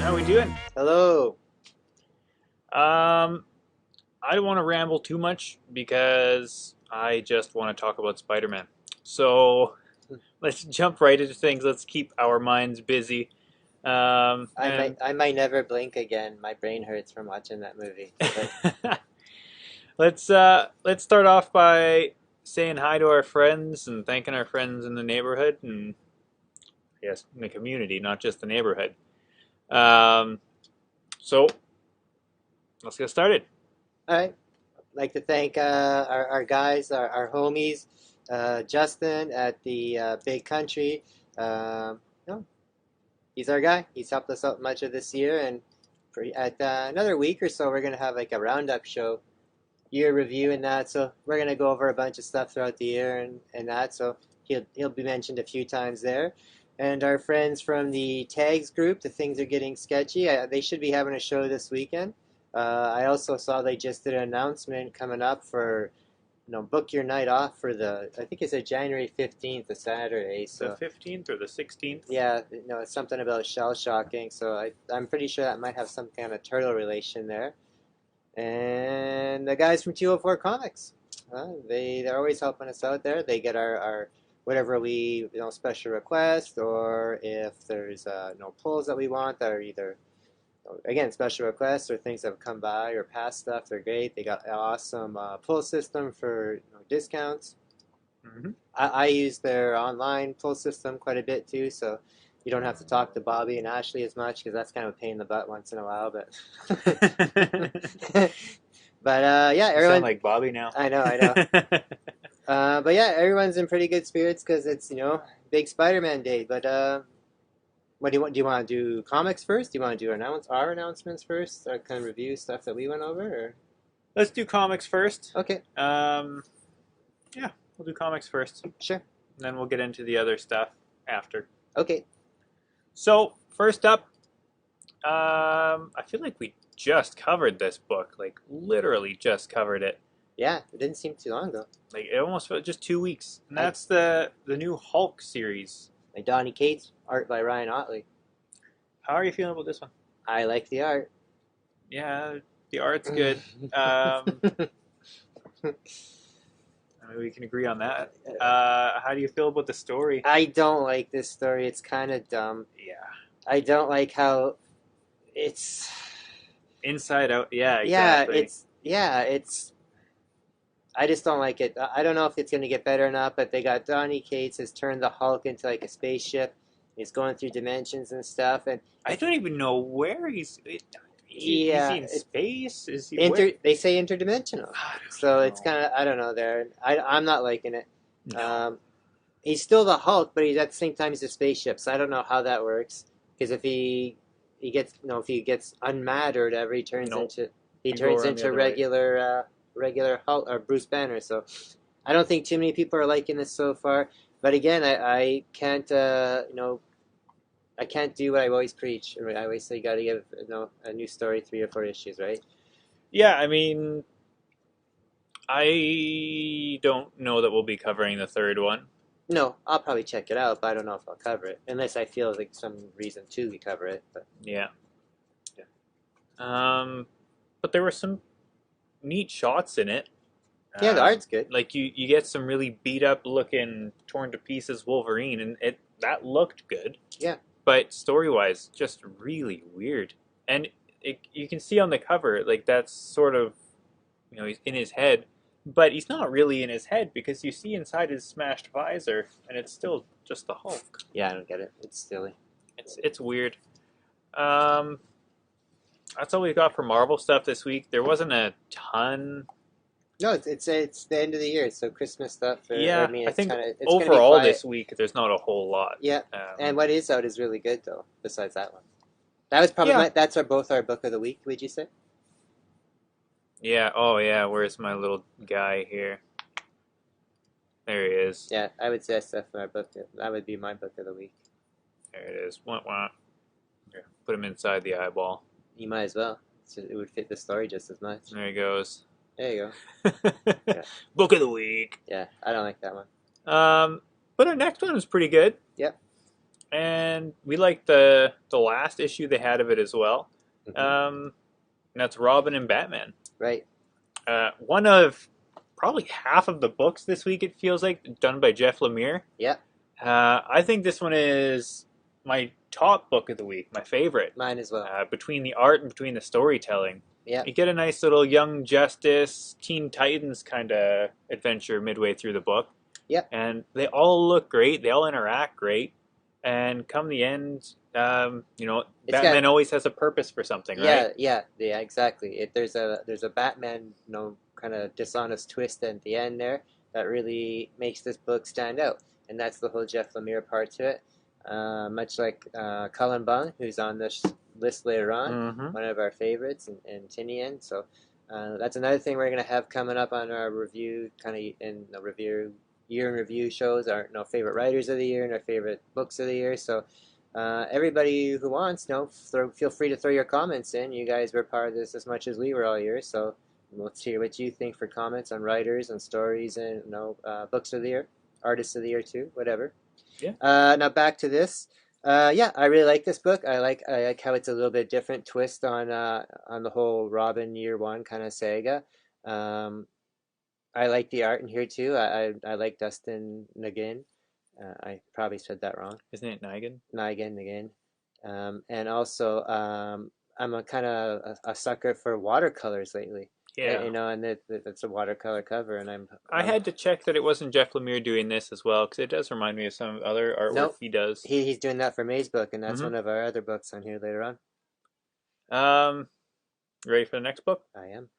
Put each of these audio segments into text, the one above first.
How we doing? Hello. I don't want to ramble too much because I just want to talk about Spider-Man. So let's jump right into things. Let's keep our minds busy. And I might never blink again. My brain hurts from watching that movie. But let's start off by saying hi to our friends and thanking our friends in the neighborhood and yes, in the community, not just the neighborhood. So let's get started. all right. I'd like to thank our guys, our homies, Justin at the Big Country. No, he's our guy. He's helped us out much of this year, and at another week or so, we're gonna have like a roundup show, year review and that. So we're gonna go over a bunch of stuff throughout the year and that. So he'll be mentioned a few times there. And our friends from the Tags group, the Things Are Getting Sketchy, they should be having a show this weekend. I also saw they just did an announcement coming up for, book your night off for I think it's a January 15th, a Saturday. So The 15th or the 16th? yeah, it's something about shell shocking. So I'm pretty sure that might have some kind of turtle relation there. And the guys from 204 Comics, they're always helping us out there. They get our whatever we special request, or if there's no polls that we want that are either again special requests or things that have come by or past stuff. They're great. They got an awesome pull system for discounts. Mm-hmm. I use their online pull system quite a bit too, so you don't have to talk to Bobby and Ashley as much because that's kind of a pain in the butt once in a while. But yeah, You everyone. sound like Bobby now. I know. But yeah, everyone's in pretty good spirits because it's big Spider-Man day. But what do you want? Do you want to do comics first? Do you want to do our announcements first? Our kind of review stuff that we went over? Or? Let's do comics first. Okay. Yeah, we'll do comics first. Sure. And then we'll get into the other stuff after. Okay. So, first up, I feel like we just covered this book. Like, literally just covered it. Yeah, it didn't seem too long ago. Like, it almost felt just 2 weeks. And that's the new Hulk series. Like Donny Cates, art by Ryan Otley. How are you feeling about this one? I like the art. Yeah, the art's good. I mean, we can agree on that. How do you feel about the story? I don't like this story. It's kind of dumb. Yeah. I don't like how it's... Inside Out, yeah, exactly. It's... I just don't like it. I don't know if it's going to get better or not, but they got Donny Cates has turned the Hulk into like a spaceship. He's going through dimensions and stuff, and I don't even know where he's. Is he in space? Is he? They say interdimensional, so it's kind of I don't know. There, I'm not liking it. No. He's still the Hulk, but at the same time he's a spaceship. So I don't know how that works. Because if he gets unmad or whatever, he turns into regular Hulk or Bruce Banner. So I don't think too many people are liking this so far. But again, I can't I can't do what I always preach. I always say you got to give a new story 3 or 4 issues, right? Yeah, I mean, I don't know that we'll be covering the third one. No, I'll probably check it out, but I don't know if I'll cover it unless I feel like some reason to cover it. But yeah. But there were some neat shots in it. Yeah, the art's good. Like you get some really beat up looking, torn to pieces Wolverine, and that looked good. Yeah. But story wise, just really weird. And you can see on the cover, like that's sort of, he's in his head, but he's not really in his head because you see inside his smashed visor, and it's still just the Hulk. Yeah, I don't get it. It's silly. It's weird. That's all we've got for Marvel stuff this week. There wasn't a ton. No, it's the end of the year, so Christmas stuff. Yeah, I think it's overall this week there's not a whole lot. Yeah, and what is out is really good though. Besides that one, that was probably that's both our book of the week. Would you say? Yeah. Oh yeah. Where's my little guy here? There he is. Yeah, I would say that's definitely our book. That would be my book of the week. There it is. Wah, wah. Here, put him inside the eyeball. You might as well. So it would fit the story just as much. There he goes. There you go. Yeah. Book of the week. Yeah, I don't like that one. But our next one is pretty good. Yep. and we like the last issue they had of it as well. Hmm. And that's Robin and Batman. Right. One of probably half of the books this week, it feels like, done by Jeff Lemire. Yeah. I think this one is my top book of the week, my favorite. Mine as well. Between the art and between the storytelling. Yeah. You get a nice little Young Justice, Teen Titans kind of adventure midway through the book. Yeah. And they all look great. They all interact great. And come the end, Batman always has a purpose for something, right? Yeah, exactly. There's a Batman, kind of dishonest twist at the end there that really makes this book stand out, and that's the whole Jeff Lemire part to it. Much like Cullen Bunn, who's on this list later on, Mm-hmm. one of our favorites, and Tinian. So that's another thing we're gonna have coming up on our review, kind of in the review year in review shows, our favorite writers of the year and our favorite books of the year. So everybody who wants, feel free to throw your comments in. You guys were part of this as much as we were all year, so let's hear what you think for comments on writers and stories and books of the year, artists of the year too, whatever. Yeah. Now back to this. Yeah, I really like this book. I like how it's a little bit different twist on the whole Robin Year One kind of saga. I like the art in here too. I like Dustin Nguyen. I probably said that wrong. Isn't it Nigan? Nigan. And also, I'm a kind of a sucker for watercolors lately. Yeah. And it's a watercolor cover, and I had to check that it wasn't Jeff Lemire doing this as well, because it does remind me of some other artwork Nope. he does. He's doing that for May's book, and that's Mhm. one of our other books on here later on. Ready for the next book? I am.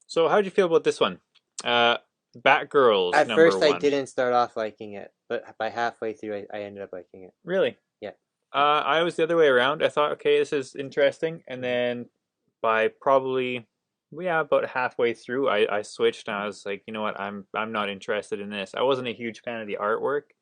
So how'd you feel about this one? Batgirls At number first, one. I didn't start off liking it, but by halfway through, I ended up liking it. Really? Yeah. I was the other way around. I thought, okay, this is interesting, and then by probably, about halfway through, I switched, and I was like, you know what, I'm not interested in this. I wasn't a huge fan of the artwork.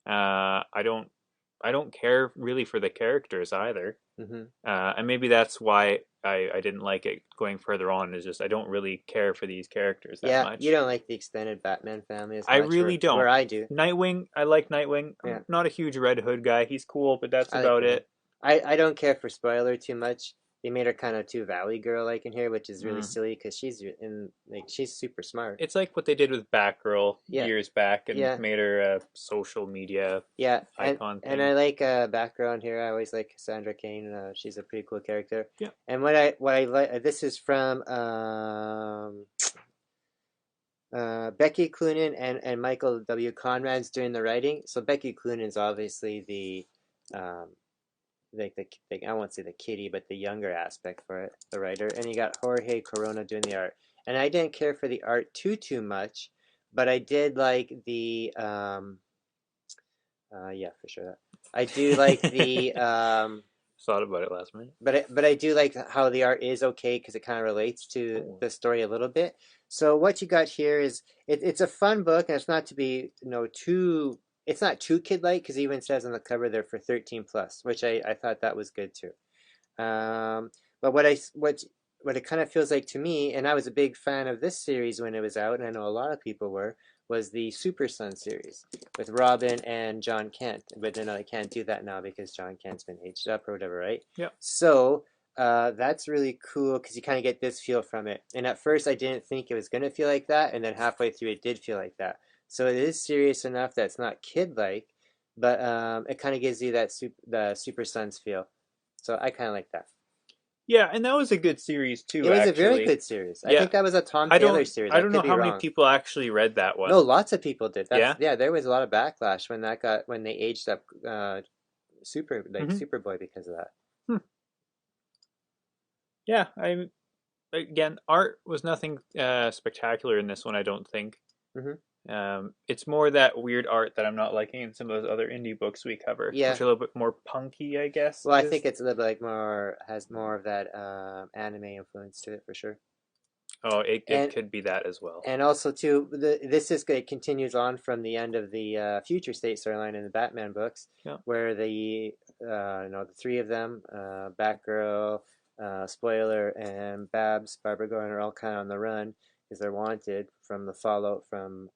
I don't care really for the characters either. Mm-hmm. And maybe that's why I didn't like it going further on. Is just I don't really care for these characters that much. You don't like the extended Batman family as much. I really don't. Where I do. Nightwing, I like Nightwing. Yeah. I'm not a huge Red Hood guy. He's cool, but that's I like about him. it. I don't care for Spoiler too much. They made her kind of too Valley Girl like in here, which is really silly because she's super smart. It's like what they did with Batgirl Yeah. years back and Yeah. made her a social media Yeah, icon and thing. I like background here. I always like Cassandra Cain. She's a pretty cool character. Yeah. And what I like, this is from Becky Cloonan and Michael W. Conrad's doing the writing. So Becky Cloonan's obviously the I won't say the kitty, but the younger aspect for it, the writer. And you got Jorge Corona doing the art. And I didn't care for the art too much, but I did like the yeah, for sure. I do like the Thought about it last minute. but I do like how the art is okay because it kind of relates to the story a little bit. So what you got here is it's a fun book, and it's not to be too. It's not too kid-like because it even says on the cover there for 13 plus, which I thought that was good too. But what it kind of feels like to me, and I was a big fan of this series when it was out, and I know a lot of people were, was the Super Son series with Robin and John Kent. But I can't do that now because John Kent's been aged up or whatever, right? Yeah. So that's really cool because you kind of get this feel from it. And at first I didn't think it was going to feel like that, and then halfway through it did feel like that. So it is serious enough that it's not kid-like, but it kind of gives you that the Super Sons feel. So I kind of like that. Yeah, and that was a good series too. It was actually. a very good series. I Yeah. think that was a Tom Taylor series. I don't know how many people actually read that one. No, lots of people did. Yeah, there was a lot of backlash when they aged up Superboy because of that. Yeah, again, art was nothing spectacular in this one. I don't think. It's more that weird art that I'm not liking in some of those other indie books we cover, which are a little bit more punky, I guess. Well, I think it's a little bit has more of that anime influence to it for sure. Oh, it could be that as well. And also too, it continues on from the end of the Future State storyline in the Batman books, where the three of them, Batgirl, Spoiler, and Barbara Gordon are all kind of on the run because they're wanted from the fallout from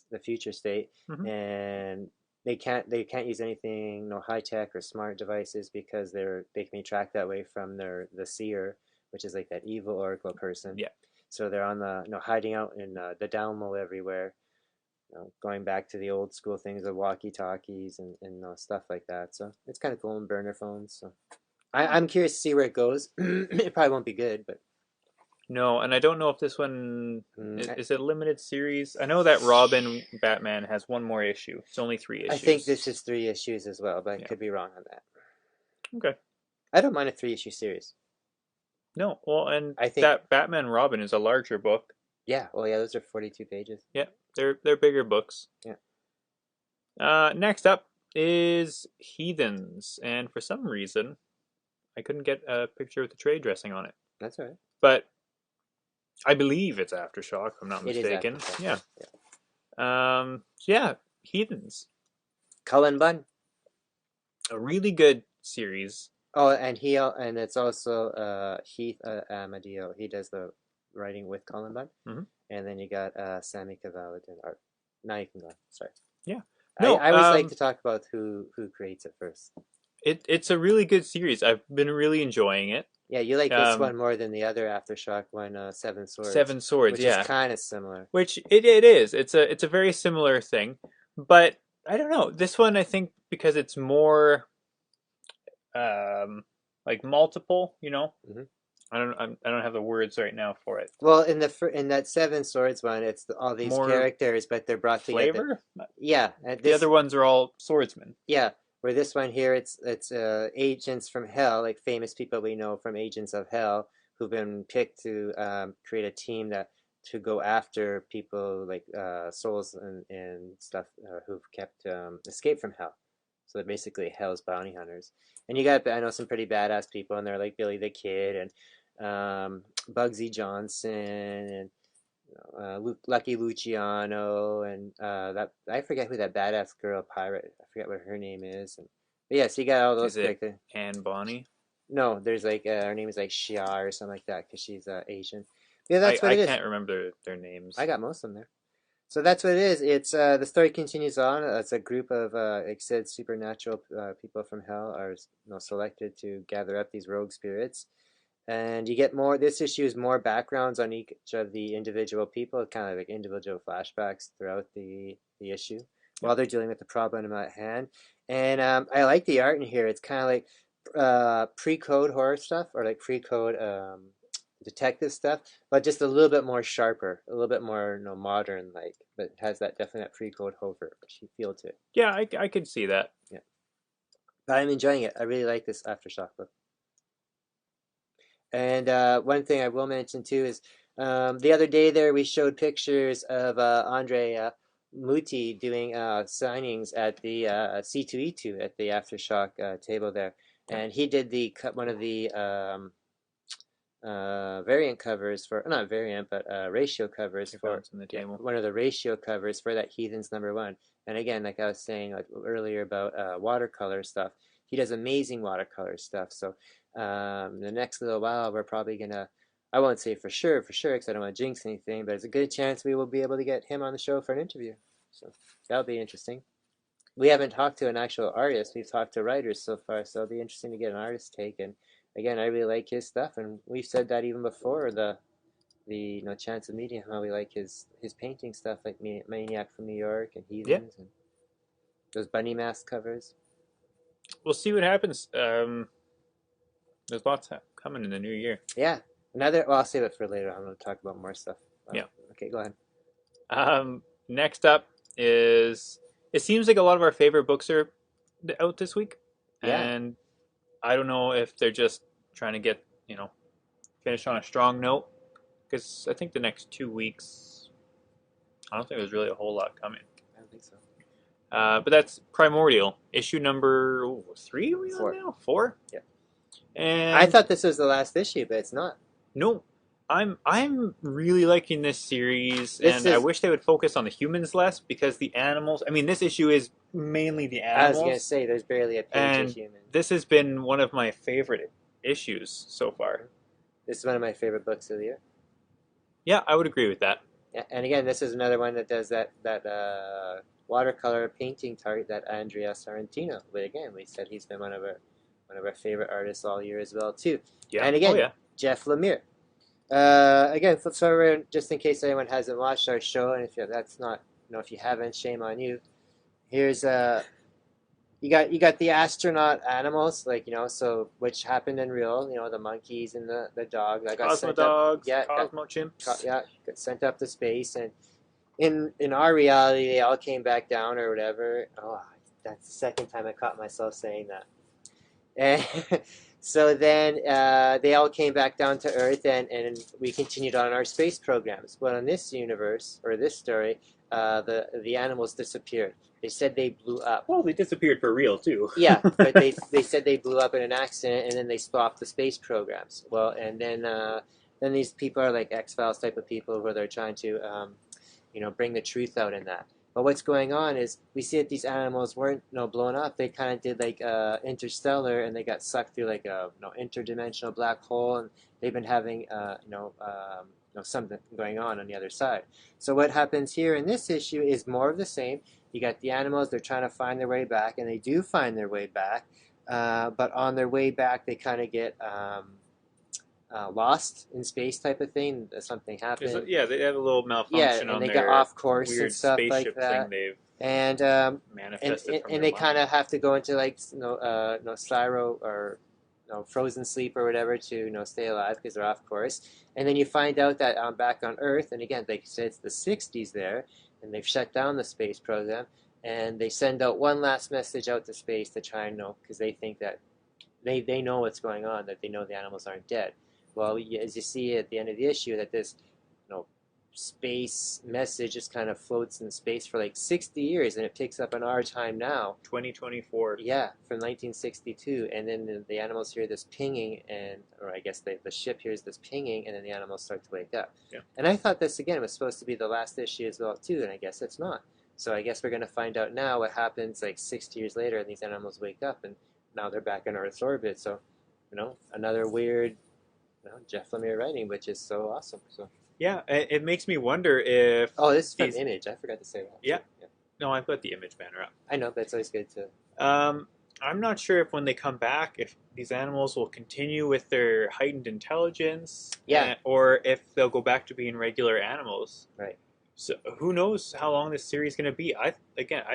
the Future State, and they can't use anything, no high tech or smart devices because they can be tracked that way from the seer, which is like that evil oracle person. Yeah. So they're on the hiding out in the down low everywhere, going back to the old school things of walkie talkies and stuff like that. So it's kind of cool, and burner phones. So I'm curious to see where it goes. It probably won't be good, but No, and I don't know if this one mm, is it a limited series. I know that Robin Batman has one more issue. It's only 3 I think issues. this is 3 issues as well, but I Yeah. could be wrong on that. Okay. I don't mind a 3 issue series. No, well, and I think, that Batman Robin is a larger book. yeah, well, yeah, those are 42 pages. Yeah, they're bigger books. Yeah. Next up is Heathens, and for some reason, I couldn't get a picture with the trade dressing on it. That's all right. But I believe it's Aftershock, if I'm not It is mistaken. Aftershock. Yeah. Heathens. Cullen Bunn. A really good series. Oh, and it's also Heath Amadeo. He does the writing with Cullen Bunn. Mhm. And then you got Sammy Cavalli doing art. Now you can go. Sorry. Yeah. No, No, I always like to talk about who creates it first. it's a really good series. I've been really enjoying it. Yeah, you like this one more than the other Aftershock one, Seven Swords. Seven Swords, which yeah. is kind of similar. Which it is. It's a very similar thing, but I don't know. This one I think because it's more like multiple, Mm-hmm. I don't have the words right now for it. Well, in that Seven Swords one, it's all these More characters, but they're brought together. Flavor? Yeah, The other ones are all swordsmen. yeah. Where this one here, it's agents from hell, like famous people we know from Agents of Hell, who've been picked to create a team to go after people like souls and stuff who've kept escaped from hell. So they're basically hell's bounty hunters. And you got, I know, some pretty badass people, and they're like Billy the Kid and Bugsy Johnson and Lucky Luciano and that I forget who that badass girl pirate. I forget what her name is. But yeah, so you got all those Is it characters. Anne Bonny? No, there's like her name is like Xia or something like that because she's Asian. Yeah, that's what I it is. can't remember their names. I got most of them there. So that's what it is. It's the story continues on. It's a group of, like I said, supernatural people from hell are selected to gather up these rogue spirits, and you get more. This issue is more backgrounds on each of the individual people, kind of like individual flashbacks throughout the issue while they're dealing with the problem at hand. And I like the art in here. It's kind of like pre-code horror stuff or like pre-code detective stuff, but just a little bit more sharper, a little bit more modern, like, but has that definite pre-code horror feel to it. Yeah, I could see that. Yeah, but I'm enjoying it. I really like this Aftershock book. And one thing I will mention too is the other day there we showed pictures of Andre Muti doing signings at the C2E2 at the Aftershock table there, and he did one of the variant covers for not variant but ratio covers for one of the ratio covers for that Heathens #1. And again, like I was saying earlier about watercolor stuff, he does amazing watercolor stuff. So the next little while we're probably gonna, I won't say for sure because I don't want to jinx anything, but there's a good chance we will be able to get him on the show for an interview. So that'll be interesting. We haven't talked to an actual artist. We've talked to writers so far, so it'll be interesting to get an artist take. And again, I really like his stuff, and we've said that even before the chance of meeting him, how we like his painting stuff, like Maniac from New York and Heathens and those bunny mask covers. We'll see what happens. There's lots coming in the new year. Yeah, well, I'll save it for later. I'm going to talk about more stuff. Yeah. Okay, go ahead. Next up is, it seems like a lot of our favorite books are out this week. Yeah. And I don't know if they're just trying to get, finished on a strong note. Because I think the next 2 weeks, I don't think there's really a whole lot coming. I don't think so. But that's Primordial, issue number 3 are we on 4 now? 4? Yeah. And I thought this was the last issue, but it's not. No, I'm really liking this series, and I wish they would focus on the humans less because the animals. I mean, this issue is mainly the animals. I was gonna say there's barely a page of humans. This has been one of my favorite issues so far. This is one of my favorite books of the year. Yeah, I would agree with that. Yeah, and again, this is another one that does that watercolor painting target that Andrea Sorrentino. But again, we said he's been one of our favorite artists all year as well too. Yeah. And again, Oh yeah. Jeff Lemire. Again, so just in case anyone hasn't watched our show, and that's not, if you haven't, shame on you. Here's you got the astronaut animals, so which happened in real, the monkeys and the dog that got Cosmo sent dogs, up, Cosmo chimps. got sent up to space, and in our reality, they all came back down or whatever. Oh, that's the second time I caught myself saying that. And so then they all came back down to Earth, and we continued on our space programs. But in this universe, or this story, the animals disappeared. They said they blew up. Well, they disappeared for real too. Yeah, but they said they blew up in an accident, and then they stopped the space programs. Well, and then these people are like X-Files type of people where they're trying to bring the truth out in that. But what's going on is we see that these animals weren't blown up. They kind of did like Interstellar, and they got sucked through like a interdimensional black hole, and they've been having something going on the other side. So what happens here in this issue is more of the same. You got the animals, they're trying to find their way back, and they do find their way back. But on their way back, they kind of get lost in space type of thing. Something happened. Yeah, they had a little malfunction on they their got off course weird and stuff spaceship like that. thing they've And manifested from and their they kind of mind. have to go into like Sliro or frozen sleep or whatever to stay alive because they're off course. And then you find out that back on Earth, and again, like you said, it's the '60s there, and they've shut down the space program, and they send out one last message out to space to try and know, because they think that they know what's going on, that they know the animals aren't dead. Well, as you see at the end of the issue, that this space message just kind of floats in space for like 60 years, and it picks up in our time now. 2024. Yeah, from 1962, and then the animals hear this pinging, or I guess the ship hears this pinging, and then the animals start to wake up. Yeah. And I thought this again was supposed to be the last issue as well too, and I guess it's not. So I guess we're going to find out now what happens like 60 years later, and these animals wake up, and now they're back in Earth's orbit. So, another weird, Jeff Lemire writing, which is so awesome. So. Yeah, it makes me wonder if. Oh, this is from Image. I forgot to say that. Yeah. No, I've got the Image banner up. I know, but it's always good to. I'm not sure if when they come back, if these animals will continue with their heightened intelligence. Yeah. Or if they'll go back to being regular animals. Right. So who knows how long this series is going to be? I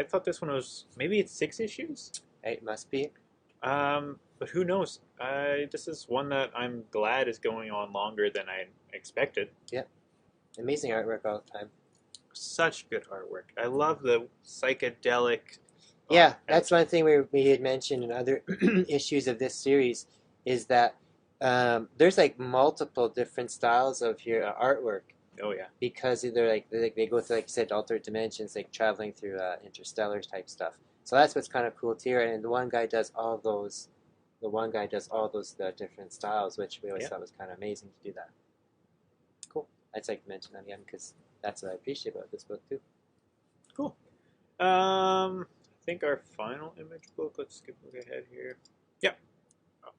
thought this one was maybe it's 6 issues. It must be. But who knows? This is one that I'm glad is going on longer than I expected. Yeah. Amazing artwork all the time. Such good artwork. I love the psychedelic. Yeah, that's one thing we had mentioned in other issues of this series is that there's like multiple different styles of your artwork. Oh yeah. Because they go through, like you said, alternate dimensions, like traveling through interstellar type stuff. So that's what's kind of cool too. And the one guy does all those. The one guy does all those different styles, which we always thought was kind of amazing to do that. Cool. I'd like to mention that again because that's what I appreciate about this book too. Cool. I think our final Image book. Let's skip a look ahead here. Yeah.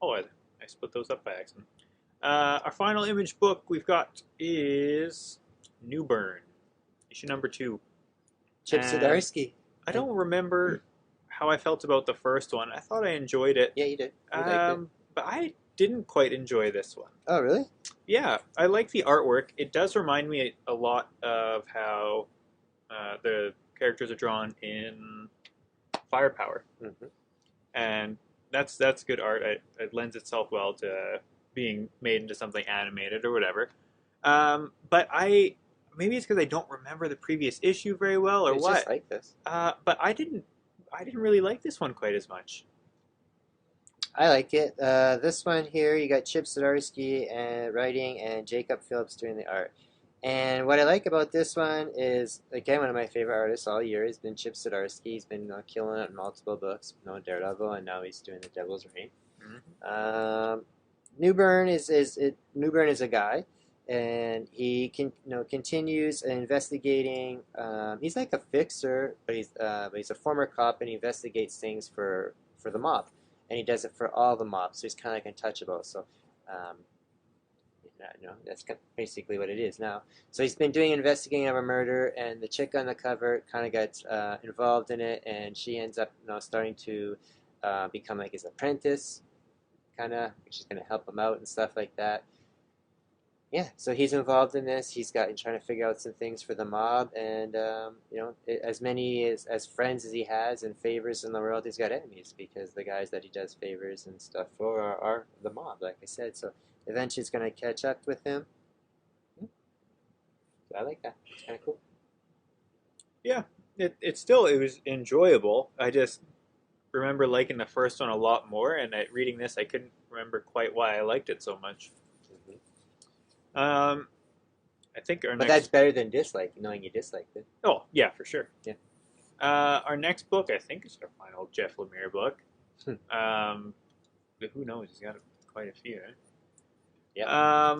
Oh, I split those up by accident. Our final Image book we've got is New Burn, issue number 2. Chip Zdarsky. I don't remember how I felt about the first one. I thought I enjoyed it. Yeah, you did. You liked it. But I didn't quite enjoy this one. Oh, really? Yeah, I like the artwork. It does remind me a lot of how the characters are drawn in Firepower. Mm-hmm. And that's good art. It lends itself well to being made into something animated or whatever. But maybe it's because I don't remember the previous issue very well, or it's what. Just like this. But I didn't really like this one quite as much. I like it. This one here, you got Chip Zdarsky writing and Jacob Phillips doing the art. And what I like about this one is, again, one of my favorite artists all year has been Chip Zdarsky. He's been killing it in multiple books, Daredevil, and now he's doing The Devil's Reign. Mm-hmm. New Burn is a guy, and he continues investigating. He's like a fixer, but he's a former cop, and he investigates things for the mob, and he does it for all the mobs. So he's kind of like untouchable. So that's basically what it is now. So he's been doing investigating of a murder, and the chick on the cover kind of gets involved in it, and she ends up starting to become like his apprentice, kind of. She's going to help him out and stuff like that. Yeah, so he's involved in this. He's trying to figure out some things for the mob, and as many as friends as he has and favors in the world, he's got enemies because the guys that he does favors and stuff for are the mob, like I said. So eventually, it's going to catch up with him. So I like that. It's kind of cool. Yeah, it was enjoyable. I just remember liking the first one a lot more, and reading this, I couldn't remember quite why I liked it so much. I think But that's better than knowing you disliked it. Oh, yeah, for sure. Yeah. Our next book, I think, is our final Jeff Lemire book. But who knows? He's got quite a few. Yeah.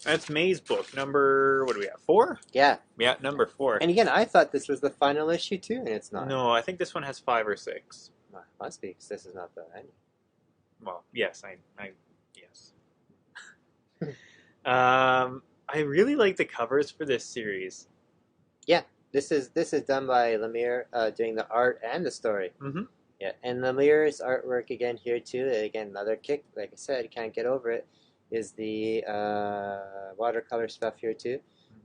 That's May's book, number, what do we have, 4? Yeah. Yeah, number 4. And again, I thought this was the final issue, too, and it's not. No, I think this one has 5 or 6. Well, it must be, because this is not the end. Well, yes, yes. I really like the covers for this series. Yeah, this is done by Lemire, doing the art and the story. Mm-hmm. Yeah, and Lemire's artwork again here too. Again, another kick. Like I said, can't get over it. Is the watercolor stuff here too.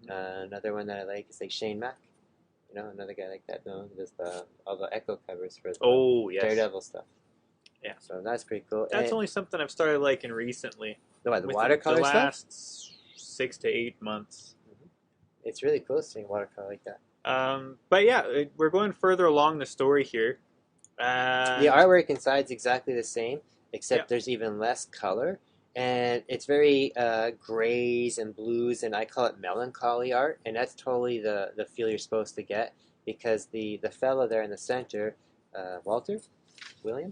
Mm-hmm. Another one that I like is like Shane Mack. Another guy like that. No, just all the Echo covers for the Daredevil stuff. Yeah, so that's pretty cool. That's only something I've started liking recently. The watercolor the stuff? last 6 to 8 months. Mm-hmm. It's really cool seeing watercolor like that. But yeah, we're going further along the story here. The artwork inside is exactly the same, except there's even less color. And it's very grays and blues, and I call it melancholy art. And that's totally the feel you're supposed to get, because the fellow there in the center, Walter? William?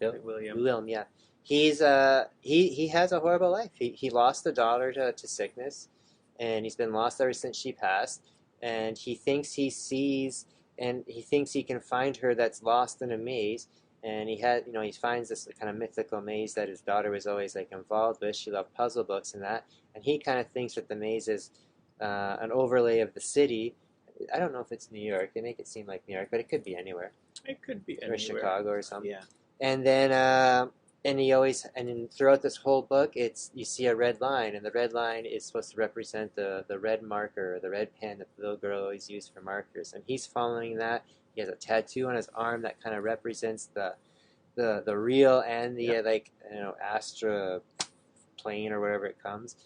William, yeah. He's he has a horrible life. He lost a daughter to sickness, and he's been lost ever since she passed. And he thinks he sees, and he thinks he can find her that's lost in a maze. And he finds this kind of mythical maze that his daughter was always like involved with. She loved puzzle books and that. And he kind of thinks that the maze is an overlay of the city. I don't know if it's New York. They make it seem like New York, but it could be anywhere. It could be anywhere. Or Chicago or something. Yeah. And then throughout this whole book, you see a red line, and the red line is supposed to represent the red marker, or the red pen that the little girl always used for markers. And he's following that. He has a tattoo on his arm that kind of represents the real and the Astra plane or wherever it comes.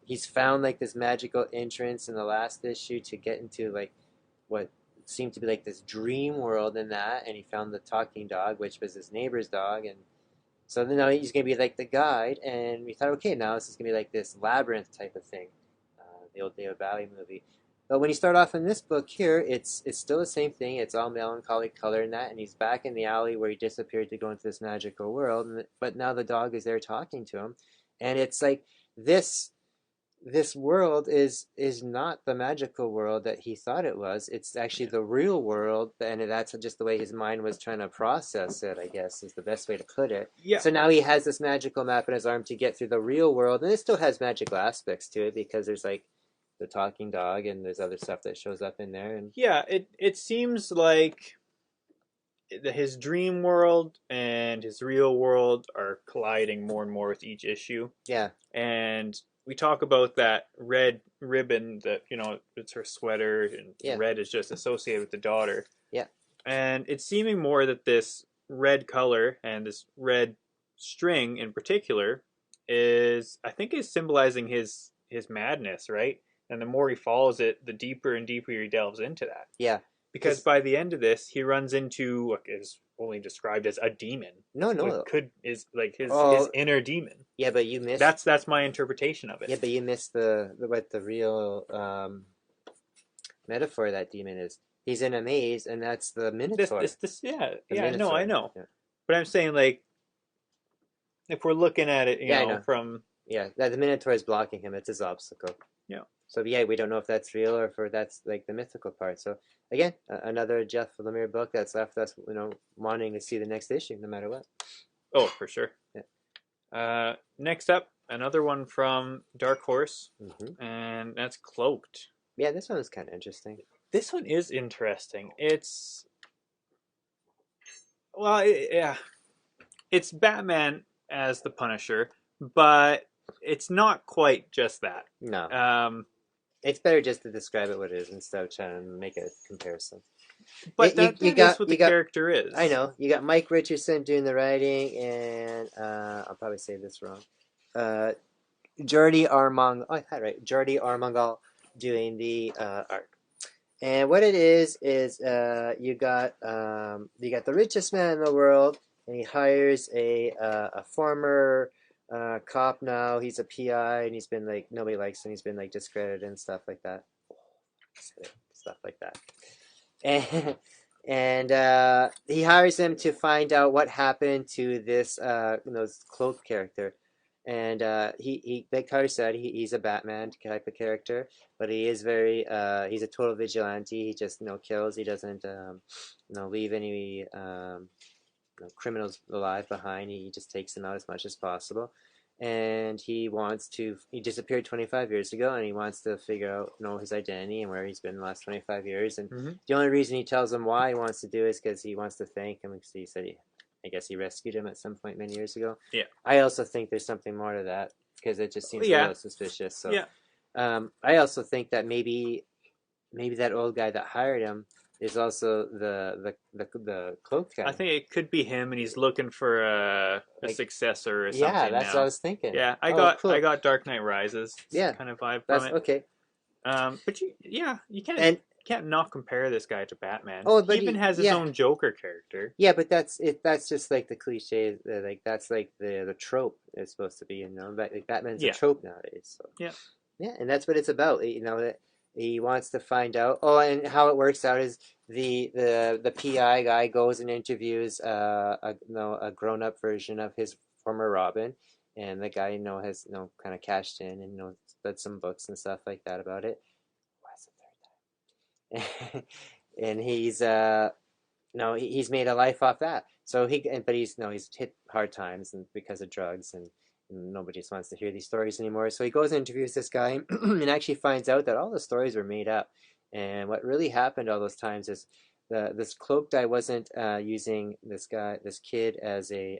He's found like this magical entrance in the last issue to get into like what seemed to be like this dream world in that, and he found the talking dog, which was his neighbor's dog, and so now he's going to be like the guide, and we thought, okay, now this is going to be like this labyrinth type of thing, the old David Bowie movie. But when you start off in this book here, it's still the same thing. It's all melancholy color in that, and he's back in the alley where he disappeared to go into this magical world, but now the dog is there talking to him, and it's like this world is not the magical world that he thought it was. It's actually the real world, and that's just the way his mind was trying to process it, I guess, is the best way to put it. Yeah. So now he has this magical map in his arm to get through the real world, and it still has magical aspects to it, because there's like the talking dog, and there's other stuff that shows up in there. And yeah, it seems like his dream world and his real world are colliding more and more with each issue. Yeah. And we talk about that red ribbon that, it's her sweater, and red is just associated with the daughter. Yeah. And it's seeming more that this red color and this red string in particular is symbolizing his madness, right? And the more he follows it, the deeper and deeper he delves into that. Yeah. Because by the end of this, he runs into what is only described as a demon. No. Is like his inner demon. Yeah, but you missed. That's my interpretation of it. Yeah, but you missed what the real metaphor of that demon is. He's in a maze, and that's the Minotaur. Minotaur. I know. Yeah. But I'm saying, like, if we're looking at it, from the Minotaur is blocking him. It's his obstacle. Yeah. So we don't know if that's real or if that's like the mythical part. So again, another Jeff Lemire book that's left us, wanting to see the next issue, no matter what. Oh, for sure. Yeah. Next up, another one from Dark Horse, Hmm. and that's Cloaked. Yeah, this one was kind of interesting. This one is interesting. Yeah, it's Batman as the Punisher, but it's not quite just that. No, Um, it's better just to describe it what it is instead of trying to make a comparison. but You that is got what the character I is. know you got Mike Richardson doing the writing, and I'll probably say this wrong. Uh, Jordi Armang. Oh, I had it right. Jordi Armangal doing the art. And what it is you got the richest man in the world, and he hires a former cop now. He's a PI, and he's been like nobody likes him. He's been like discredited and stuff like that. Stuff like that. And he hires him to find out what happened to this cloaked character. And he like Carter said, he's a Batman type of character, but he is very he's a total vigilante. He just kills. He doesn't leave any criminals alive behind. He just takes them out as much as possible. And he disappeared 25 years ago, and he wants to figure out his identity and where he's been the last 25 years. And Hmm. the only reason he tells them why he wants to do it is because he wants to thank him, because he said I guess he rescued him at some point many years ago. Yeah. I also think there's something more to that, because it just seems a Yeah. little suspicious. So Yeah. I also think that maybe that old guy that hired him is also the cloaked guy. I think it could be him, and he's looking for a Like, successor or yeah, something that's what I now. was thinking. Yeah, Cool. I got Dark Knight Rises. Yeah, kind of vibe that's from it. okay. But you And can't not compare this guy to Batman. but He even has his own Joker character. yeah, but that's it. That's just like the cliche. Like that's like the trope it's supposed to be. Like Batman's a Yeah. trope nowadays. So Yeah. yeah, and that's what it's about. That he wants to find out. Oh, and how it works out is the PI guy goes and interviews a grown up version of his former Robin, and the guy has kind of cashed in and read some books and stuff like that about it. What's the third time? And he's he's made a life off that. So but he's hit hard times and because of drugs, and nobody just wants to hear these stories anymore. So he goes and interviews this guy and actually finds out that all the stories were made up. And what really happened all those times is this cloaked guy wasn't using this kid as a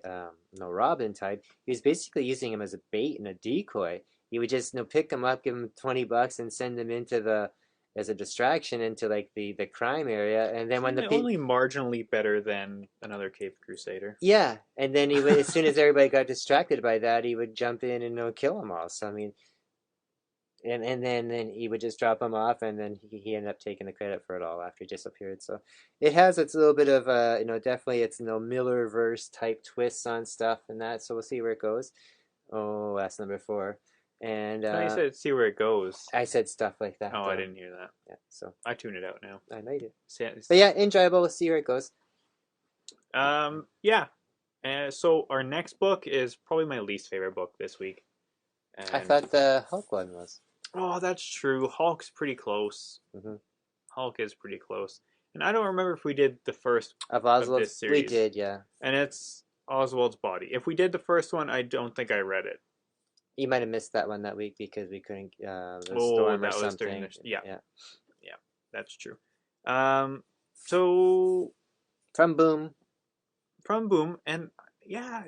Robin type. He was basically using him as a bait and a decoy. He would just pick him up, give him $20, and send him into as a distraction into like the crime area. And then when Only marginally better than another Cape Crusader. yeah, and then he would, as soon as everybody got distracted by that, he would jump in and kill them all. So I mean, and then he would just drop them off, and then he ended up taking the credit for it all after he disappeared. So it has its little bit of definitely it's Miller-verse type twists on stuff and that. So we'll see where it goes. Oh, that's number 4. And I said see where it goes. I said stuff like that. Oh, I didn't hear that. Yeah, so I tuned it out now. I know you did. But But yeah, enjoyable. We'll see where it goes. yeah. And so our next book is probably my least favorite book this week. And, I thought the Hulk one was. Oh, that's true. Hulk's pretty close. Mm-hmm. Hulk is pretty close. And I don't remember if we did the first Of Oswald, this series. we did, yeah. And it's Oswald's Body. If we did the first one, I don't think I read it. You might have missed that one that week because we couldn't. The Oh, storm that or was during something. the yeah, that's true. So From Boom. and yeah,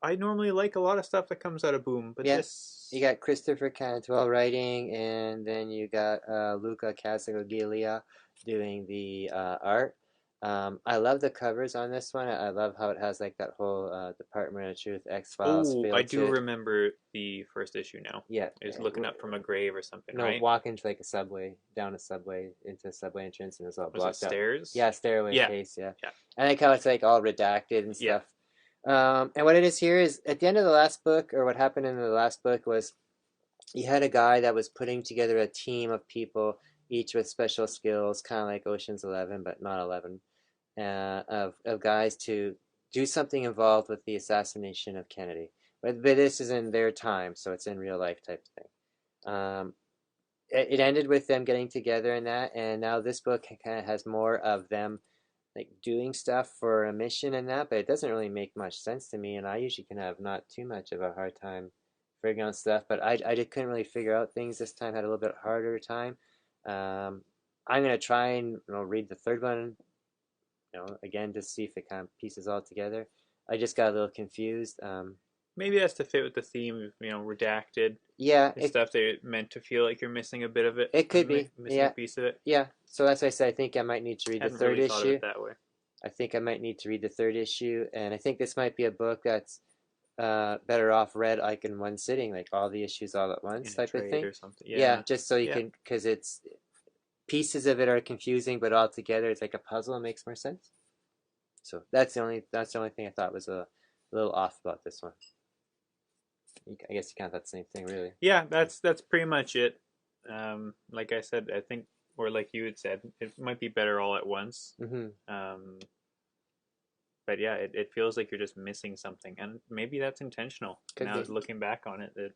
I normally like a lot of stuff that comes out of Boom, but Yeah. this You got Christopher Cantwell writing, and then you got Luca Casagoglia doing the art. I love the covers on this one. I love how it has like that whole Department of Truth X-Files feel I to do it. remember the first issue now. Yeah. It's looking up from a grave or something, No, right? walk into like a subway, down a subway, into a subway entrance, and it's all Was it blocked up. stairs? Yeah, stairway Yeah. case, yeah. Yeah. I like how it's like all redacted and Yeah. stuff. And what it is here is at the end of the last book, or what happened in the last book was you had a guy that was putting together a team of people, each with special skills, kind of like Ocean's 11, but not 11, of guys to do something involved with the assassination of Kennedy. But this is in their time, so it's in real life type of thing. It ended with them getting together and that, and now this book kind of has more of them like doing stuff for a mission and that, but it doesn't really make much sense to me, and I usually can have not too much of a hard time figuring out stuff, but I just couldn't really figure out things this time. Had a little bit harder time. I'm gonna try and read the third one, again to see if it kind of pieces all together. I just got a little confused. Maybe that's to fit with the theme of redacted Yeah, and stuff. They're meant to feel like you're missing a bit of it. it could be. Missing Yeah, a piece of it. yeah. So that's why I said I think I might need to read the Hadn't third really thought of issue. it that way. I think I might need to read the third issue, and I think this might be a book that's better off read like in one sitting, like all the issues all at once In a type of trade thing. or something. Yeah, just so you Yeah. can, because it's pieces of it are confusing, but all together it's like a puzzle. It makes more sense. So that's the only thing I thought was a little off about this one. I guess you count that same thing, really. Yeah, that's pretty much it. Like I said, I think, or like you had said, it might be better all at once. Mm-hmm. But yeah, it feels like you're just missing something, and maybe that's intentional. Could Now be. looking back on it, that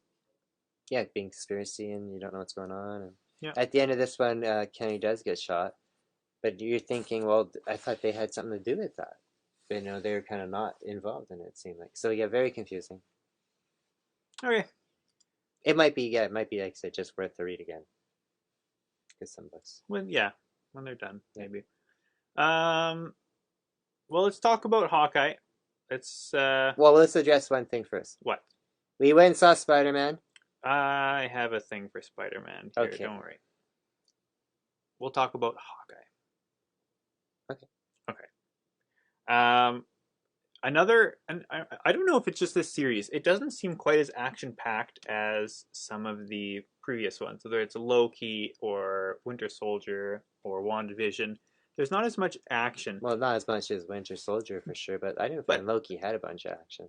Yeah, being conspiracy and you don't know what's going on. And yeah, at the end of this one, Kenny does get shot, but you're thinking, well, I thought they had something to do with that. But they were kind of not involved in it. It seemed like so. Yeah, very confusing. okay. It might be. Yeah, it might be. Like I said, just worth the read again. Because some books. When they're done, Yeah. maybe. Well, let's talk about Hawkeye. Let's Well, let's address one thing first. what? We went and saw Spider-Man. I have a thing for Spider-Man here. Okay. Don't worry. We'll talk about Hawkeye. Okay. Another, and I don't know if it's just this series. It doesn't seem quite as action-packed as some of the previous ones, whether it's Loki or Winter Soldier or WandaVision. There's not as much action. Well, not as much as Winter Soldier for sure, but I didn't find Loki had a bunch of action.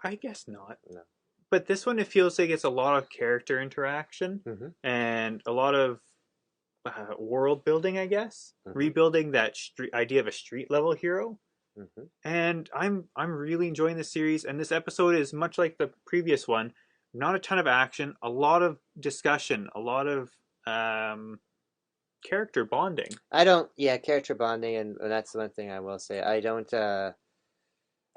I guess not. No. But this one, it feels like it's a lot of character interaction Mm-hmm. and a lot of world building, I guess. Mm-hmm. Rebuilding that idea of a street level hero. Mm-hmm. And I'm really enjoying this series, and this episode is much like the previous one. Not a ton of action, a lot of discussion, a lot of character bonding. Character bonding, and that's the one thing I will say. I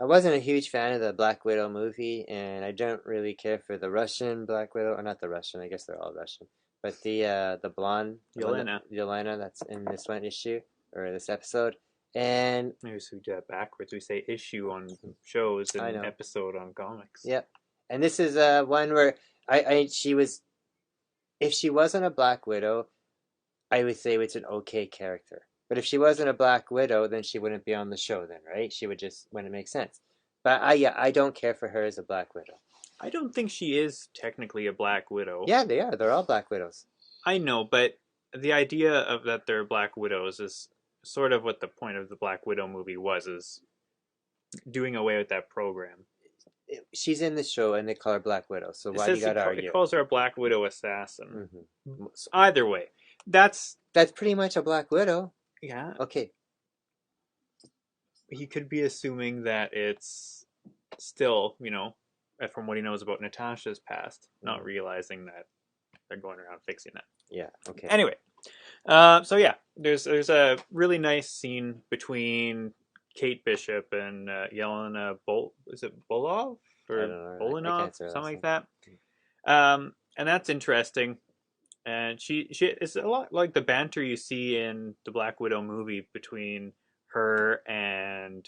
wasn't a huge fan of the Black Widow movie, and I don't really care for the Russian Black Widow, or not the Russian, I guess they're all Russian, but the blonde, Yelena, that's in this one issue, or this episode. And maybe we do that backwards. We say issue on shows and episode on comics. Yep. And this is one where if she wasn't a Black Widow, I would say it's an okay character. But if she wasn't a Black Widow, then she wouldn't be on the show then, right? She would just, wouldn't make sense. But I don't care for her as a Black Widow. I don't think she is technically a Black Widow. Yeah, they are. They're all Black Widows. I know, but the idea of that they're Black Widows is sort of what the point of the Black Widow movie was, is doing away with that program. She's in the show and they call her Black Widow, so why do you gotta argue? It calls her a Black Widow assassin. Mm-hmm. So either way, that's pretty much a Black Widow. Yeah. Okay. He could be assuming that it's still, from what he knows about Natasha's past, not realizing that they're going around fixing that. Yeah. Okay. Anyway, so yeah, there's a really nice scene between Kate Bishop and Yelena is it Bolov or Bolinov, something like that. And that's interesting. And she is a lot like the banter you see in the Black Widow movie between her and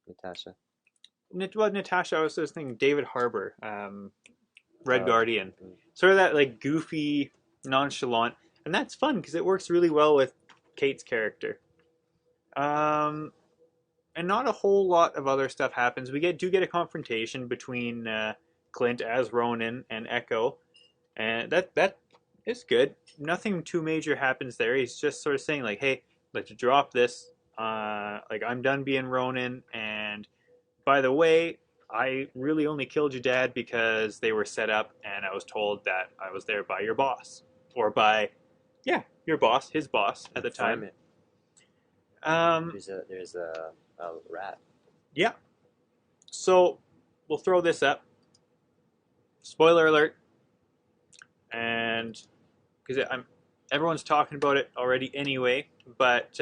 Natasha. Natasha. I was just thinking David Harbour, Red Guardian. Mm-hmm. Sort of that like goofy, nonchalant, and that's fun because it works really well with Kate's character. And not a whole lot of other stuff happens. We do get a confrontation between Clint as Ronin and Echo. And that is good. Nothing too major happens there. He's just sort of saying like, "Hey, let's drop this. Like I'm done being Ronin. And by the way, I really only killed your dad because they were set up, and I was told that I was there by your boss, or by, your boss, his boss at the time." There's a rat. Yeah. So we'll throw this up. Spoiler alert. And because everyone's talking about it already anyway, but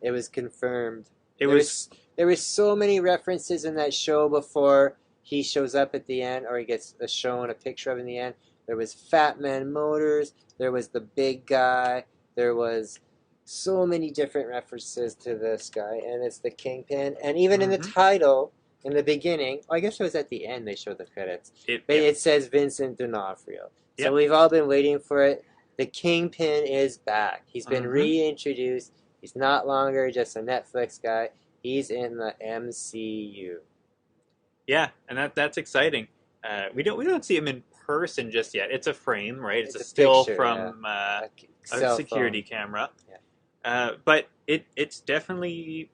it was confirmed. There were so many references in that show before he shows up at the end, or he gets shown a picture of in the end. There was Fat Man Motors. There was the big guy. There was so many different references to this guy, and it's the Kingpin. And even in the title, in the beginning, I guess it was at the end they showed the credits, but it says Vincent D'Onofrio. So we've all been waiting for it. The Kingpin is back. He's been reintroduced. He's not longer just a Netflix guy. He's in the MCU. Yeah, and that's exciting. We don't see him in person just yet. It's a frame, right? It's a still picture, from a security camera. Yeah. But it's definitely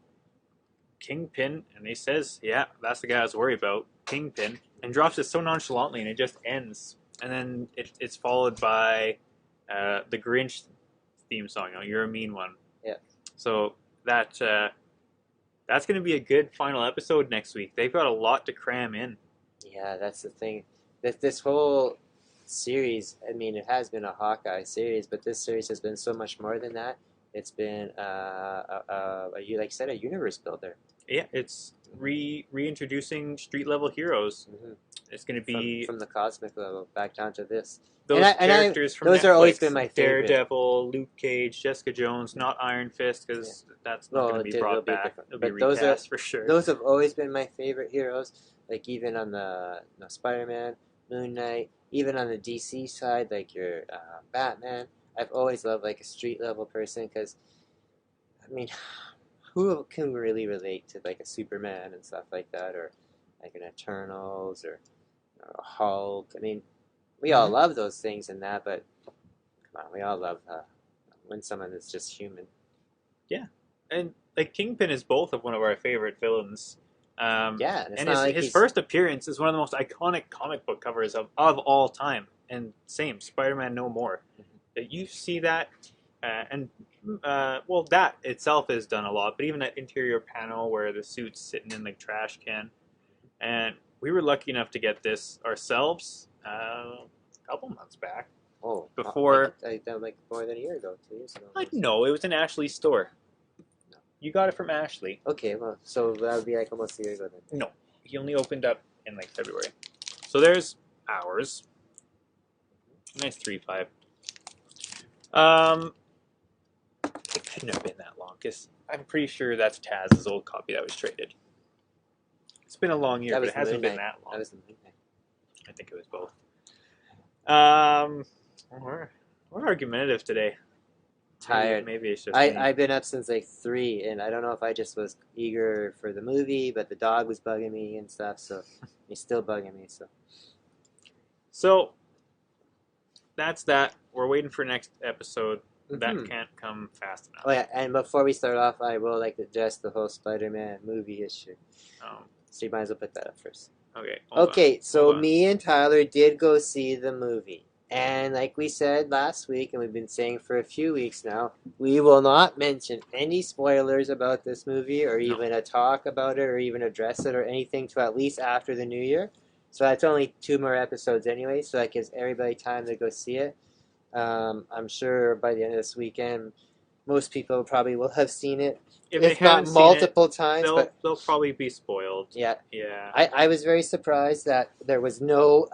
Kingpin, and he says, "Yeah, that's the guy I was worried about, Kingpin," and drops it so nonchalantly, and it just ends. And then it's followed by the Grinch theme song. You know, "You're a Mean One." Yeah. So that's going to be a good final episode next week. They've got a lot to cram in. Yeah, that's the thing. This whole series, I mean, it has been a Hawkeye series, but this series has been so much more than that. It's been, like you said, a universe builder. Yeah, it's reintroducing street level heroes. It's going to be from the cosmic level back down to this. Those characters from those Netflix, are always been my favorite. Daredevil, Luke Cage, Jessica Jones, not Iron Fist, because that's not going to be brought back. They'll be recast for sure. Those have always been my favorite heroes. Like even on the Spider-Man, Moon Knight, even on the DC side, like your Batman. I've always loved like a street level person because, I mean, who can really relate to like a Superman and stuff like that, or like an Eternals or a Hulk? I mean, we all love those things and that, but come on, we all love when someone is just human. Yeah, and like Kingpin is both of one of our favorite villains. Yeah, and his first appearance is one of the most iconic comic book covers of all time. And same, Spider-Man No More. You see that, well, that itself has done a lot, but even that interior panel where the suit's sitting in the trash can. And we were lucky enough to get this ourselves a couple months back. Oh, before like more than a year ago, 2 years ago. I know, it was in Ashley's store. No. You got it from Ashley. Okay, well, so that would be like almost a year ago then. No, he only opened up in like February. So there's ours. Nice 3.5. It couldn't have been that long because I'm pretty sure that's Taz's old copy that was traded. It's been a long year, but it hasn't been that long. That was the midnight. I think it was both. We're argumentative today. Tired. Maybe it's just I've been up since like 3, and I don't know if I just was eager for the movie, but the dog was bugging me and stuff, so he's still bugging me. So that's that. We're waiting for next episode. That can't come fast enough. Oh yeah, and before we start off, I will like to address the whole Spider-Man movie issue. So you might as well put that up first. Okay. Okay, so me and Tyler did go see the movie. And like we said last week, and we've been saying for a few weeks now, we will not mention any spoilers about this movie or even a talk about it or even address it or anything to at least after the new year. So that's only 2 more episodes anyway, so that gives everybody time to go see it. I'm sure by the end of this weekend, most people probably will have seen it. If not multiple times, they'll probably be spoiled. Yeah. Yeah. I was very surprised that there was no...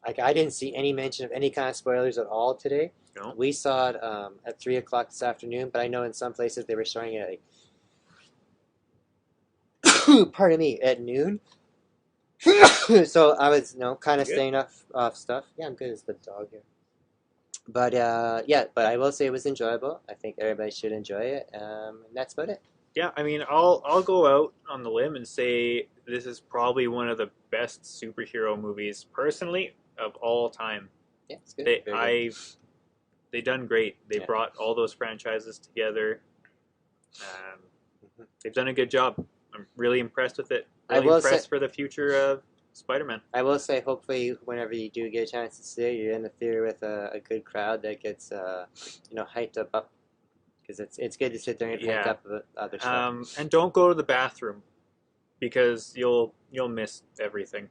I didn't see any mention of any kind of spoilers at all today. No. We saw it at 3 o'clock this afternoon, but I know in some places they were showing it like, pardon me, at noon. So I was, kind of staying off stuff. Yeah, I'm good as the dog here. But but I will say it was enjoyable. I think everybody should enjoy it. And that's about it. Yeah, I mean, I'll go out on the limb and say this is probably one of the best superhero movies, personally, of all time. Yeah, it's good. They done great. They brought all those franchises together. They've done a good job. I'm really impressed with it. Really impressed for the future of Spider-Man. I will say, hopefully, whenever you do get a chance to see it, you're in the theater with a good crowd that gets, hyped up. Because it's good to sit there and get hyped up with other stuff. And don't go to the bathroom, because you'll miss everything.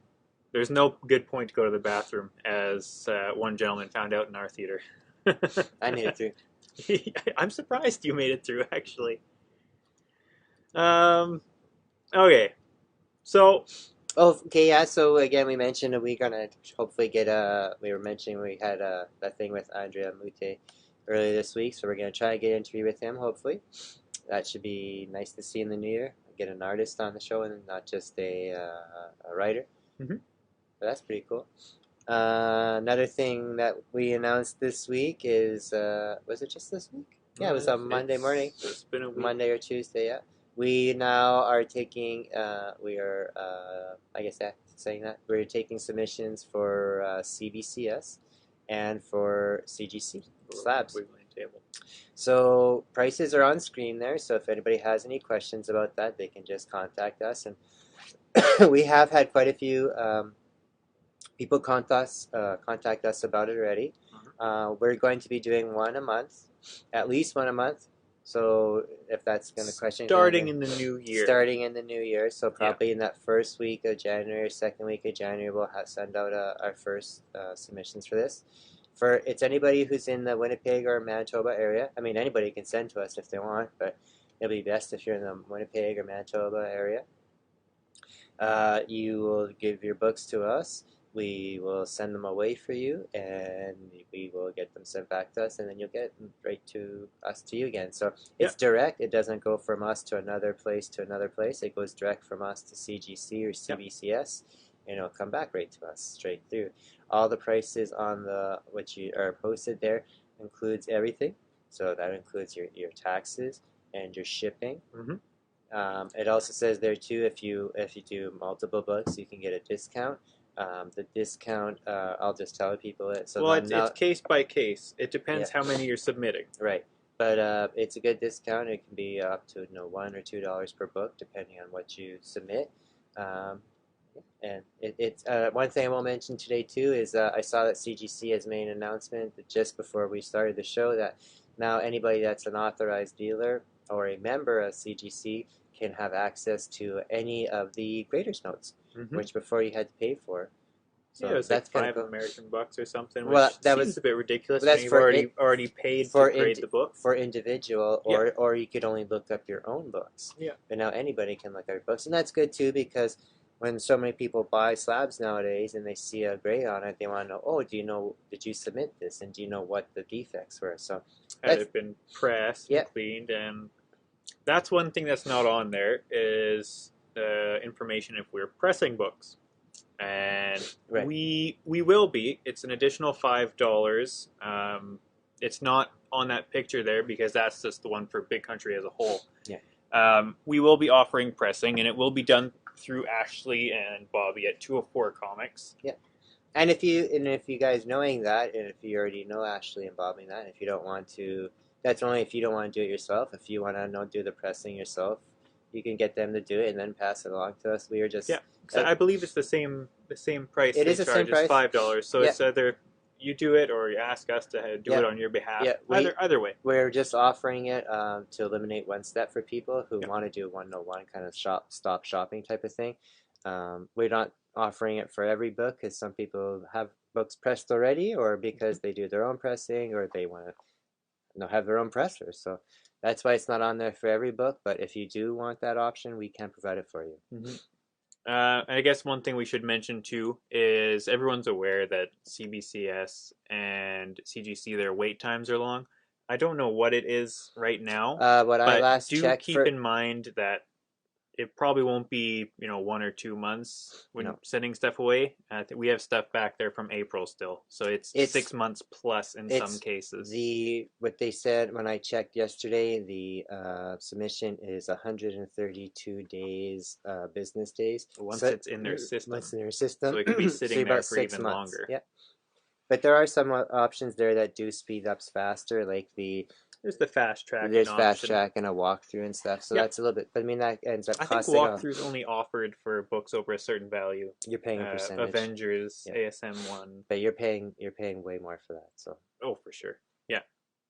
There's no good point to go to the bathroom, as one gentleman found out in our theater. I made it through. I'm surprised you made it through, actually. Okay, so Oh, okay, yeah. So again, we mentioned that we're gonna hopefully get a. We were mentioning we had that thing with Andrea Mute earlier this week, so we're gonna try and get an interview with him. Hopefully, that should be nice to see in the new year. Get an artist on the show and not just a writer. Hmm. So that's pretty cool. Another thing that we announced this week is was it just this week? Yeah, it was on Monday morning, It's been a week. Monday or Tuesday. Yeah, we now are taking. We are. I guess saying that we're taking submissions for CBCS and for CGC slabs. Wiggling table. So prices are on screen there. So if anybody has any questions about that, they can just contact us. And we have had quite a few people contact us about it already. We're going to be doing one a month, at least one a month. So if that's going to question Starting in the new year. Starting in the new year, so probably in that first week of January, second week of January, we'll send out our first submissions for this. For it's anybody who's in the Winnipeg or Manitoba area. I mean, anybody can send to us if they want, but it'll be best if you're in the Winnipeg or Manitoba area. You will give your books to us. We will send them away for you, and we will get them sent back to us, and then you'll get them right to us to you again. So it's direct. It doesn't go from us to another place to another place. It goes direct from us to CGC or CBCS, and it'll come back right to us straight through. All the prices on the which you are posted there includes everything. So that includes your taxes and your shipping. Mm-hmm. It also says there too, if you do multiple books, you can get a discount. The discount, I'll just tell people it. So well, it's case by case. It depends how many you're submitting. Right, but it's a good discount. It can be up to $1 or $2 per book, depending on what you submit. And it's one thing I will mention today too is I saw that CGC has made an announcement that just before we started the show that now anybody that's an authorized dealer or a member of CGC can have access to any of the graders notes, which before you had to pay for. So yeah, it was that's like $5 American bucks or something, which that seems a bit ridiculous. That's when you've already paid to grade the book for individual, or you could only look up your own books. Yeah. But now anybody can look up your books, and that's good too because when so many people buy slabs nowadays and they see a grade on it, they want to know, oh, did you submit this, and do you know what the defects were? So had it been pressed and cleaned, and that's one thing that's not on there is information if we're pressing books. And we will be. It's an additional $5. It's not on that picture there because that's just the one for Big Country as a whole. Yeah. We will be offering pressing, and it will be done through Ashley and Bobby at 204 Comics. Yeah. And if you guys knowing that, and if you already know Ashley and Bobby that, if you don't want to, that's only if you don't want to do it yourself. If you want to do the pressing yourself, you can get them to do it and then pass it along to us. We are just I believe it's the same price. It is the same price. $5. So it's either you do it or you ask us to do it on your behalf. Yeah, either way. We're just offering it to eliminate one step for people who want to do a one-to-one kind of stop shopping type of thing. We're not offering it for every book because some people have books pressed already, or because they do their own pressing, or they want to have their own pressers. So that's why it's not on there for every book. But if you do want that option, we can provide it for you. Mm-hmm. I guess one thing we should mention too is everyone's aware that CBCS and CGC, their wait times are long. I don't know what it is right now, but do keep in mind that it probably won't be 1 or 2 months when sending stuff away. I think we have stuff back there from April still, so it's 6 months plus in some cases. What they said when I checked yesterday, the submission is 132 days, business days. Once it's in their system. Once in their system, so it can be sitting there for even months. longer. Yeah, but there are some options there that do speed up faster, like there's the fast track. There's fast track and a walkthrough and stuff. So that's a little bit. But I mean, that ends up costing. I think walkthroughs only offered for books over a certain value. You're paying a percentage. Avengers, ASM1. But you're paying way more for that. So. Oh, for sure. Yeah.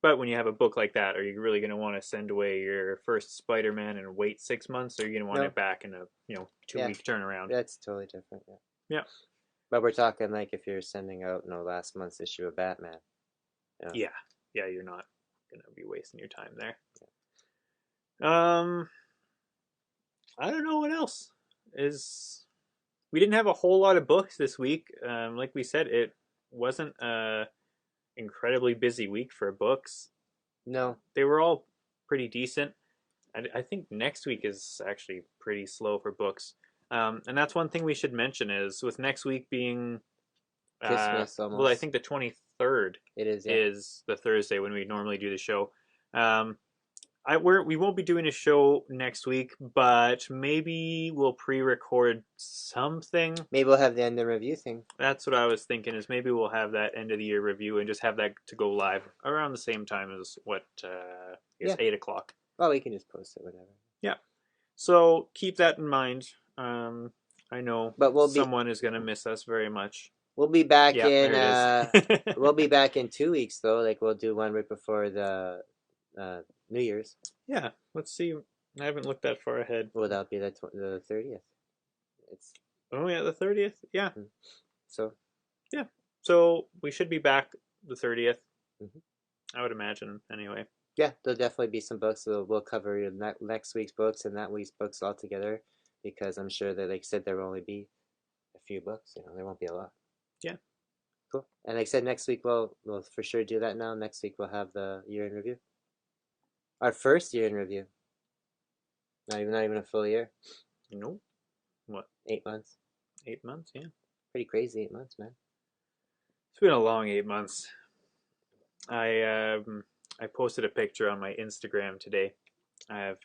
But when you have a book like that, are you really going to want to send away your first Spider-Man and wait 6 months, or are you going to want it back in a 2-week turnaround? That's totally different. Yeah. But we're talking like if you're sending out last month's issue of Batman. Yeah, you're not gonna be wasting your time there. I don't know what else is we didn't have a whole lot of books this week. Like we said, it wasn't a incredibly busy week for books. No. They were all pretty decent. I think next week is actually pretty slow for books. And that's one thing we should mention is with next week being Christmas well, I almost. think the 23rd It is, yeah. is the Thursday when we normally do the show. We won't be doing a show next week, but maybe we'll pre-record something. Maybe we'll have the end of the review thing. That's what I was thinking. Is maybe we'll have that end of the year review and just have that to go live around the same time as what is 8 o'clock. Well, we can just post it, whatever. Yeah. So keep that in mind. I know but someone is gonna miss us very much. We'll be back in. There We'll be back in 2 weeks though. Like we'll do one right before the New Year's. Yeah. Let's see. I haven't looked that far ahead. Well, that'll be the 30th. It's. Oh yeah, the 30th. Yeah. So. Yeah. So we should be back the 30th. Mm-hmm. I would imagine anyway. Yeah, there'll definitely be some books. So we'll cover next week's books and that week's books all together, because I'm sure that, like I said, there will only be a few books. You know, there won't be a lot. Yeah. Cool. And like I said, next week we'll for sure do that now. Next week we'll have the year in review. Our first year in review. Not even a full year. No. What? 8 months. 8 months, yeah. Pretty crazy 8 months, man. It's been a long 8 months. I posted a picture on my Instagram today. I have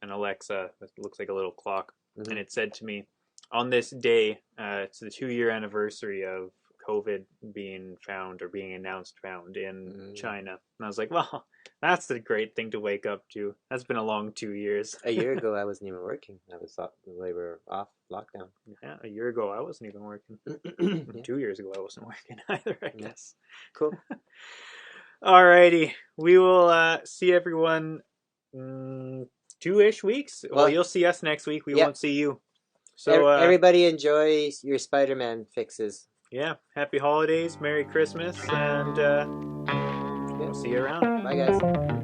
an Alexa that looks like a little clock, and it said to me, on this day, it's the 2-year anniversary of COVID being found or being announced found in China. And I was like, well, that's a great thing to wake up to. That's been a long 2 years. A year ago, I wasn't even working. We were off lockdown. Yeah, a year ago, I wasn't even working. Yeah. 2 years ago, I wasn't working either, I guess. Cool. Alrighty. We will see everyone 2-ish weeks. Well, you'll see us next week. We won't see you. So everybody enjoy your Spider-Man fixes. Yeah. Happy holidays. Merry Christmas. And we'll see you around. Bye, guys.